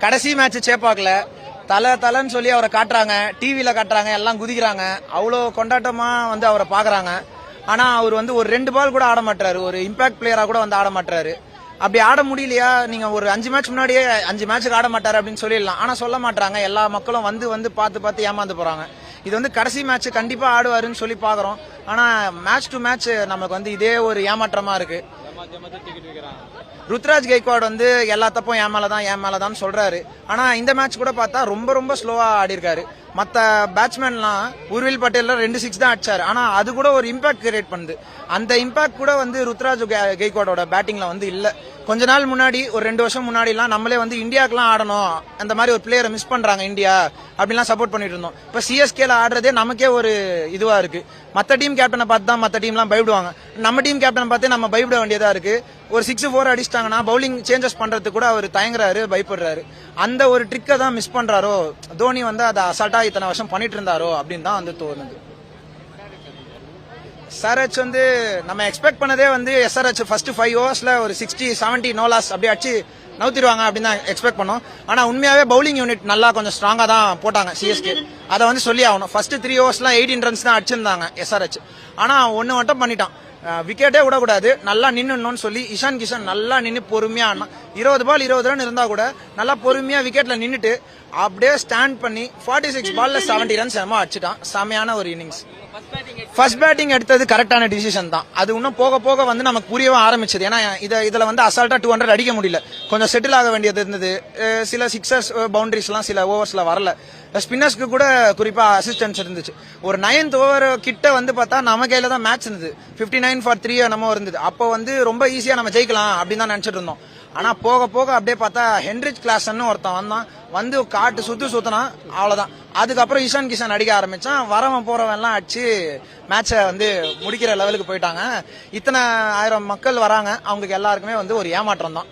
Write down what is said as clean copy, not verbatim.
கடைசி மேட்ச் சேப்பாக்கல தலைன்னு சொல்லி அவரை காட்டுறாங்க, டிவியில காட்டுறாங்க, எல்லாம் குதிக்கிறாங்க, அவ்வளோ கொண்டாட்டமா வந்து அவரை பாக்குறாங்க. ஆனா அவர் வந்து ஒரு 2 பால் கூட ஆட மாட்டாரு, ஒரு இம்பாக்ட் பிளேயரா கூட வந்து ஆட மாட்டாரு. அப்படி ஆட முடியலையா, நீங்க ஒரு 5 மேட்ச் முன்னாடியே 5 மேட்சுக்கு ஆட மாட்டாரு அப்படின்னு சொல்லிடலாம். ஆனா சொல்ல மாட்டாங்க, எல்லா மக்களும் வந்து பார்த்து ஏமாந்து போறாங்க. இது வந்து கடைசி மேட்ச் கண்டிப்பா ஆடுவாருன்னு சொல்லி பாக்குறோம். ஆனா மேட்ச் டு மேட்ச் நமக்கு வந்து இதே ஒரு ஏமாற்றமா இருக்கு. ருத்ராஜ் கெய்க்வாட் வந்து எல்லா தப்பும் என் மேலதான் சொல்றாரு. ஆனா இந்த மேட்ச் கூட பார்த்தா ரொம்ப ஸ்லோவா ஆடி இருக்காரு. மத்த பேட்ஸ்மேன்லாம் உர்வில் பட்டேல் 2 6 தான் அடிச்சாரு. ஆனா அது கூட ஒரு இம்பாக்ட் கிரியேட் பண்ணுது. அந்த இம்பாக்ட் கூட வந்து ருத்ராஜ் கெய்க்வாடோட பேட்டிங்ல வந்து இல்ல. கொஞ்ச நாள் முன்னாடி ஒரு 2 வருஷம் முன்னாடி எல்லாம் நம்மளே வந்து இந்தியாவுக்குலாம் ஆடணும், அந்த மாதிரி ஒரு பிளேயரை மிஸ் பண்றாங்க இந்தியா அப்படிலாம் சப்போர்ட் பண்ணிட்டு இருந்தோம். இப்ப சிஎஸ்கேல ஆடுறதே நமக்கே ஒரு இதுவா இருக்கு. மத்த டீம் கேப்டனை பார்த்து தான் மத்த டீம்லாம் பயப்படுவாங்க. நம்ம டீம் கேப்டனை பார்த்து நம்ம பயப்பட வேண்டியதா இருக்கு. ஒரு 6-4 அடிச்சிட்டாங்கன்னா பவுலிங் சேஞ்சஸ் பண்றதுக்கு கூட அவர் தயங்குறாரு, பயப்படுறாரு. அந்த ஒரு ட்ரிக்கை தான் மிஸ் பண்றாரோ, தோனி வந்து அதை அசால்ட்டா இத்தனை வருஷம் பண்ணிட்டு இருந்தாரோ அப்படின்னு தான் வந்து தோணுது. எஸ்ஆர்ஹெச் வந்து நம்ம எக்ஸ்பெக்ட் பண்ணதே வந்து எஸ்ஆர்ஹெச் ஃபர்ஸ்ட் 5 ஓவர்ஸ்ல ஒரு 60-70 நோலாஸ் அப்படி அடிச்சு நவுத்திடுவாங்க அப்படின்னு தான் எக்ஸ்பெக்ட் பண்ணோம். ஆனா உண்மையாவே பவுலிங் யூனிட் நல்லா கொஞ்சம் ஸ்ட்ராங்கா தான் போட்டாங்க சிஎஸ்கே. அதை வந்து சொல்லி ஆகணும். ஃபர்ஸ்ட் 3 ஓவர்ஸ்லாம் 18 ரன்ஸ் தான் அடிச்சிருந்தாங்க எஸ்ஆர்ஹெச். ஆனா ஒன்னு மட்டும் பண்ணிட்டான், விக்கெட்டே விடக்கூடாது, நல்லா நின்னுன்னு சொல்லி இஷான் கிஷன் நல்லா நின்று பொறுமையா ஆடினான். 20 பால் 20 ரன் இருந்தா கூட நல்லா பொறுமையா விக்கெட்ல நின்னுட்டு அப்படியே ஸ்டாண்ட் பண்ணி 46 பால்ல 70 ரன்ஸ் அடிச்சிட்டான். செமையான ஒரு இன்னிங்ஸ். ஃபர்ஸ்ட் பேட்டிங் எடுத்தது கரெக்டான டிசிஷன் தான். அது இன்னும் போக போக வந்து நமக்கு புரியவே ஆரம்பிச்சது. ஏன்னா இதுல வந்து அசால்ட்டா 200 அடிக்க முடியல, கொஞ்சம் செட்டில் ஆக வேண்டியது இருந்தது. சில சிக்ஸர்ஸ் பவுண்டரிஸ் எல்லாம் சில ஓவர்ஸ்ல வரல. ஸ்பின்னர்ஸ்க்கு கூட குறிப்பா அசிஸ்டன்ஸ் இருந்துச்சு. ஒரு 9th ஓவர் கிட்ட வந்து பார்த்தா நம்ம கையில தான் மேட்ச் இருந்தது. 59 for 3 என்னமோ இருந்தது. அப்போ வந்து ரொம்ப ஈஸியா நம்ம ஜெயிக்கலாம் அப்படின்னு தான் நினைச்சிட்டு இருந்தோம். ஆனா போக போக அப்படியே பார்த்தா ஹென்ரிச் கிளாசன் ஒருத்தன் வந்தான், வந்து காட்டு சுத்துனா அவ்வளவுதான். அதுக்கப்புறம் இஷான் கிஷன் அடிக்க ஆரம்பிச்சான். வரவன் போறவன் எல்லாம் அடிச்சு மேட்சை வந்து முடிக்கிற லெவலுக்கு போயிட்டாங்க. இத்தனை 1000 மக்கள் வராங்க, அவங்களுக்கு எல்லாருக்குமே வந்து ஒரு ஏமாற்றம் தான்.